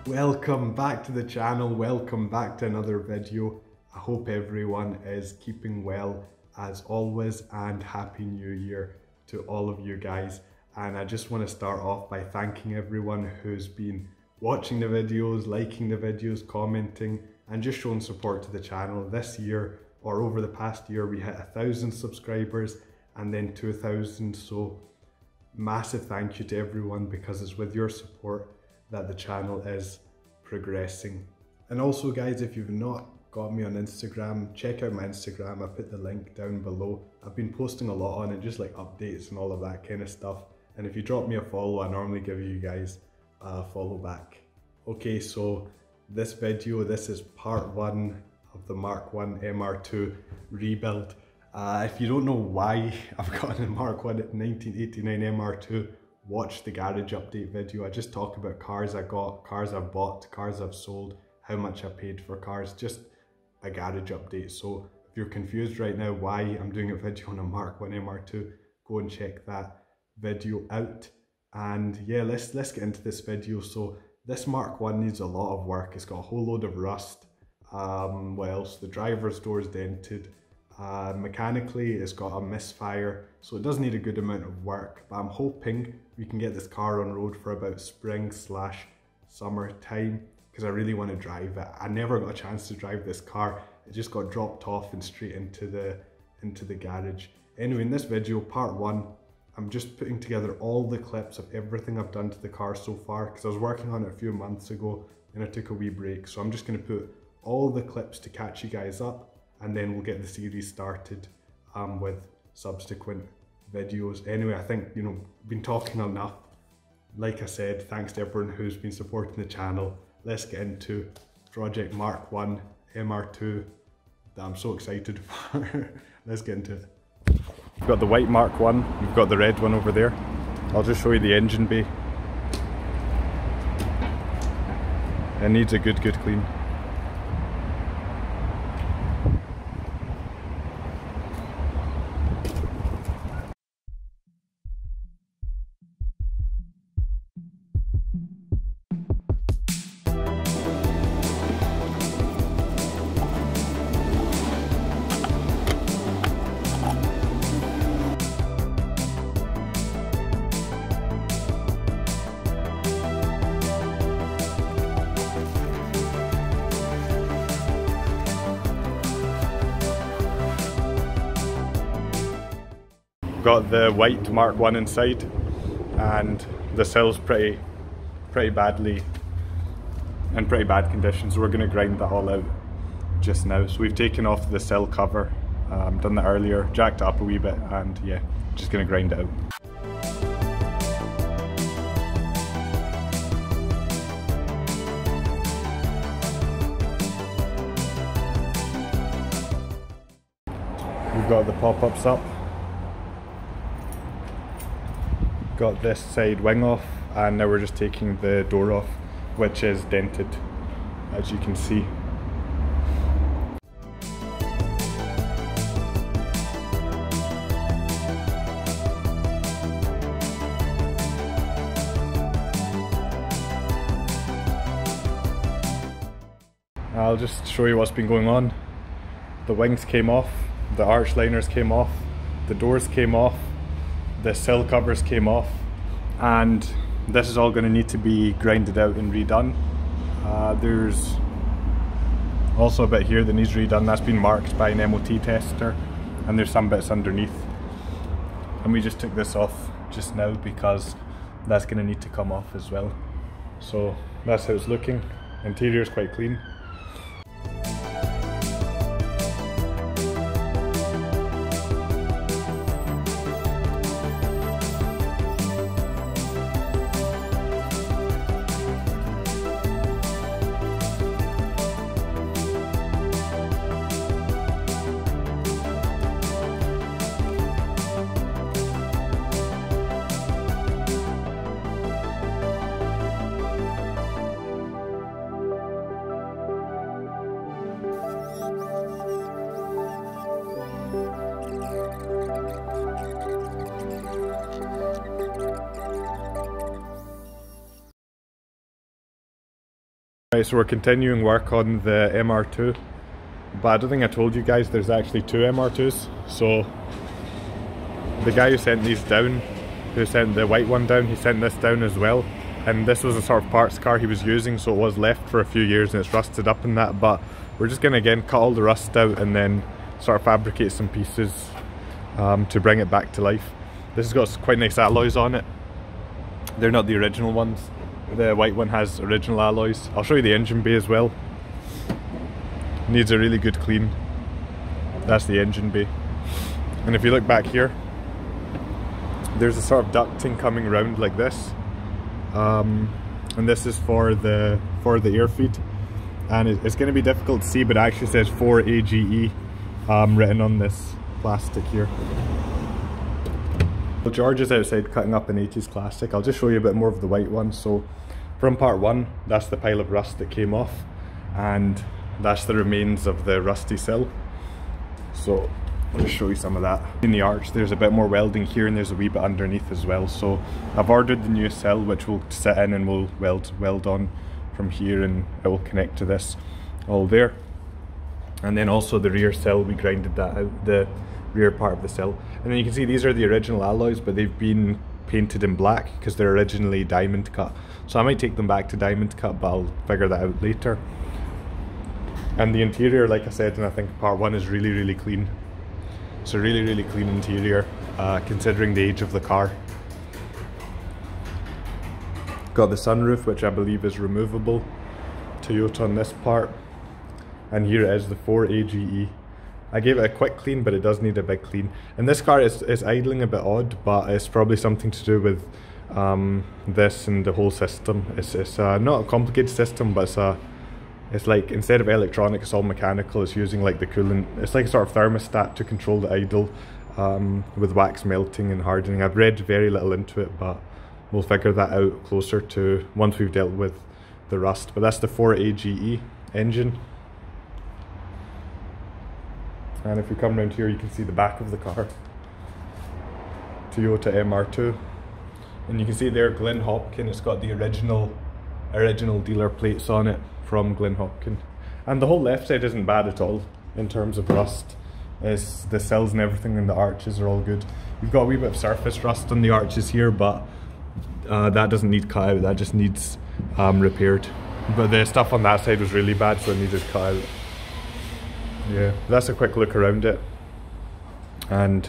Welcome back to the channel, welcome back to another video. I hope everyone is keeping well as always, and Happy New Year to all of you guys. And I just want to start off by thanking everyone who's been watching the videos, liking the videos, commenting and just showing support to the channel. This year, or over the past year, we hit 1,000 subscribers and then 2,000, so massive thank you to everyone, because it's with your support that the channel is progressing. And also guys, if you've not got me on Instagram, check out my Instagram. I put the link down below. I've been posting a lot on it, just like updates and all of that kind of stuff. And if you drop me a follow, I normally give you guys a follow back. Okay, so this video, this is part 1 of the Mk1 MR2 rebuild. If you don't know why I've got a Mk1 1989 MR2, watch the garage update video. I just talk about cars I got, cars I've bought, cars I've sold, how much I paid for cars, just a garage update. So if you're confused right now why I'm doing a video on a Mk1 MR2, go and check that video out. And yeah, let's get into this video. So this Mk1 needs a lot of work. It's got a whole load of rust. What else? The driver's door is dented. Mechanically it's got a misfire, so it does need a good amount of work, but I'm hoping we can get this car on road for about spring/summer time, because I really want to drive it. I never got a chance to drive this car. It just got dropped off and straight into the garage. Anyway, in this video, part 1, I'm just putting together all the clips of everything I've done to the car so far, because I was working on it a few months ago and I took a wee break. So I'm just going to put all the clips to catch you guys up, and then we'll get the series started with subsequent videos. Anyway, I think, you know, been talking enough. Like I said, thanks to everyone who's been supporting the channel. Let's get into Project Mk1 MR2 that I'm so excited for. Let's get into it. We've got the white Mk1, we've got the red one over there. I'll just show you the engine bay. It needs a good clean. Got the white Mk1 inside, and the sill's pretty badly in pretty bad condition, so we're going to grind that all out just now. So we've taken off the sill cover, done that earlier, jacked it up a wee bit, and yeah, just going to grind it out. We've got the pop-ups up. Got this side wing off, and now we're just taking the door off, which is dented, as you can see. I'll just show you what's been going on. The wings came off, the arch liners came off, the doors came off, the sill covers came off, and this is all going to need to be grinded out and redone. There's also a bit here that needs redone. That's been marked by an MOT tester, and there's some bits underneath, and we just took this off just now because that's going to need to come off as well. So that's how it's looking. Interior is quite clean. Right, so we're continuing work on the MR2, but I don't think I told you guys there's actually two MR2s. So the guy who sent these down, who sent the white one down, he sent this down as well. And this was a sort of parts car he was using, so it was left for a few years and it's rusted up in that. But we're just going to again cut all the rust out and then sort of fabricate some pieces to bring it back to life. This has got quite nice alloys on it. They're not the original ones. The white one has original alloys. I'll show you the engine bay as well. Needs a really good clean. That's the engine bay. And if you look back here, there's a sort of ducting coming around like this. And this is for the air feed. And it's going to be difficult to see, but it actually says 4AGE written on this plastic here. Well, George is outside cutting up an 80s classic. I'll just show you a bit more of the white one. So from part one, that's the pile of rust that came off, and that's the remains of the rusty sill. So I'll just show you some of that. In the arch there's a bit more welding here and there's a wee bit underneath as well. So I've ordered the new sill which will sit in and we'll weld on from here, and it will connect to this all there. And then also the rear sill, we grinded that out, the rear part of the sill. And then you can see these are the original alloys, but they've been painted in black because they're originally diamond cut. So I might take them back to diamond cut, but I'll figure that out later. And the interior, like I said, and I think part one is really clean. It's a really clean interior, considering the age of the car. Got the sunroof, which I believe is removable. Toyota on this part. And here it is, the 4AGE. I gave it a quick clean, but it does need a big clean. And this car is idling a bit odd, but it's probably something to do with this and the whole system. It's not a complicated system, but it's like, instead of electronic, it's all mechanical. It's using like the coolant. It's like a sort of thermostat to control the idle with wax melting and hardening. I've read very little into it, but we'll figure that out closer to once we've dealt with the rust. But that's the 4AGE engine. And if you come around here, you can see the back of the car. Toyota MR2. And you can see there Glen Hopkin. It's got the original dealer plates on it from Glen Hopkin. And the whole left side isn't bad at all in terms of rust. It's the sills and everything and the arches are all good. You've got a wee bit of surface rust on the arches here, but that doesn't need cut out. That just needs repaired. But the stuff on that side was really bad, so it needed cut out. Yeah, that's a quick look around it, and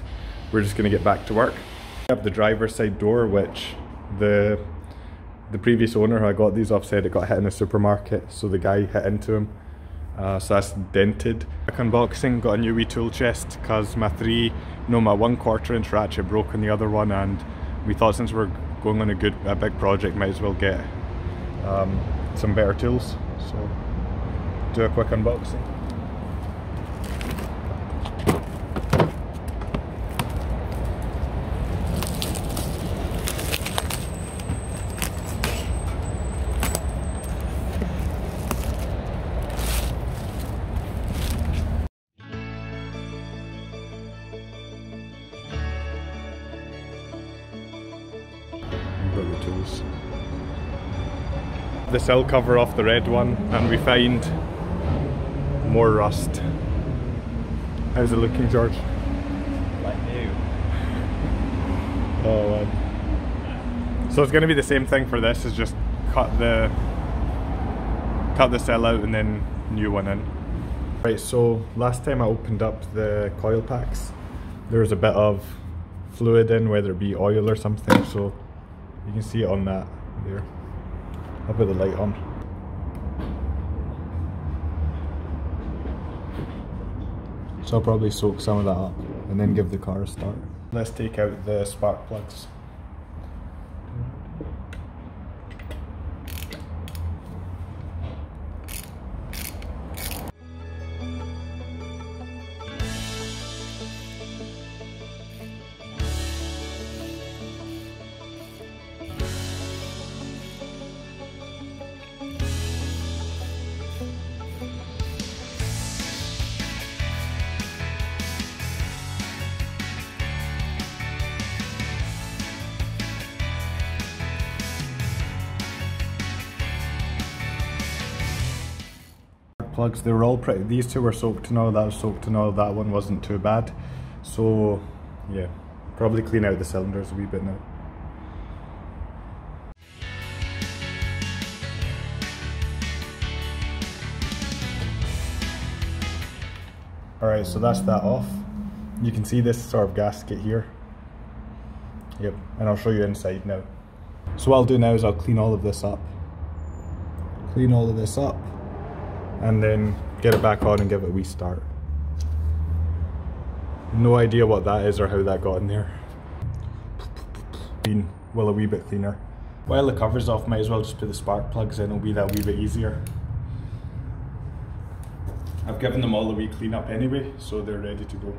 we're just going to get back to work. We have the driver's side door, which the previous owner who I got these off said it got hit in a supermarket, so the guy hit into him. So that's dented. Quick unboxing, got a new wee tool chest because my 1/4 inch ratchet broke on the other one, and we thought since we're going on a big project, might as well get some better tools. So do a quick unboxing. The tools. The sill cover off the red one, and we find more rust. How's it looking, George? Like new. Oh man. So it's going to be the same thing for this, is just cut the sill out and then new one in. Right, so last time I opened up the coil packs, there was a bit of fluid in, whether it be oil or something, so you can see it on that there. I'll put the light on. So I'll probably soak some of that up and then give the car a start. Let's take out the spark plugs. plugs. They were all pretty, these two were soaked in oil, that was soaked in oil, that one wasn't too bad. So yeah, probably clean out the cylinders a wee bit now. Alright, so that's that off. You can see this sort of gasket here. Yep, and I'll show you inside now. So what I'll do now is I'll clean all of this up. Clean all of this up, and then get it back on and give it a wee start. No idea what that is or how that got in there. Clean, well, a wee bit cleaner. While the cover's off, might as well just put the spark plugs in, it'll be that wee bit easier. I've given them all a wee clean up anyway, so they're ready to go.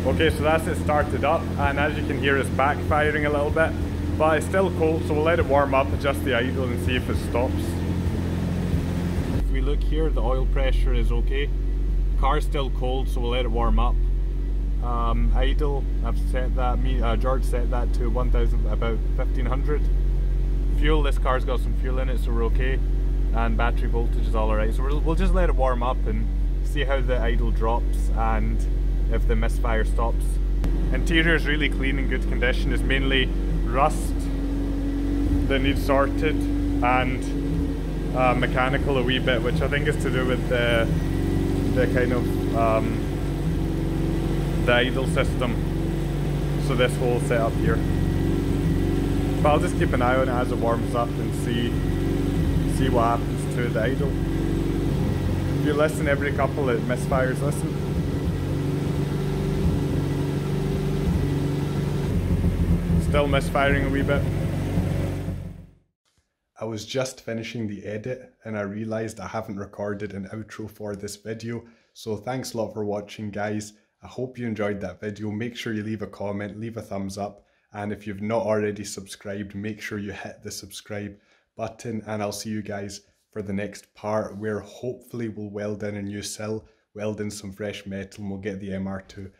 Okay, so that's it started up, and as you can hear it's backfiring a little bit, but it's still cold, so we'll let it warm up, adjust the idle and see if it stops. If we look here, the oil pressure is okay. Car's still cold, so we'll let it warm up. Idle, I've set that, George set that to 1000, about 1500. Fuel, this car's got some fuel in it, so we're okay. And battery voltage is all alright, so we'll just let it warm up and see how the idle drops and if the misfire stops. Interior is really clean and good condition. It's mainly rust that needs sorted and mechanical a wee bit, which I think is to do with the kind of the idle system. So this whole setup here. But I'll just keep an eye on it as it warms up and see what happens to the idle. If you listen every couple it misfires, listen. Still misfiring a wee bit. I was just finishing the edit and I realised I haven't recorded an outro for this video, so thanks a lot for watching, guys. I hope you enjoyed that video. Make sure you leave a comment, leave a thumbs up, and if you've not already subscribed, make sure you hit the subscribe button, and I'll see you guys for the next part where hopefully we'll weld in a new sill, weld in some fresh metal, and we'll get the MR2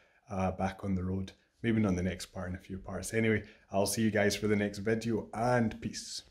back on the road. Maybe not the next part, in a few parts. Anyway, I'll see you guys for the next video, and peace.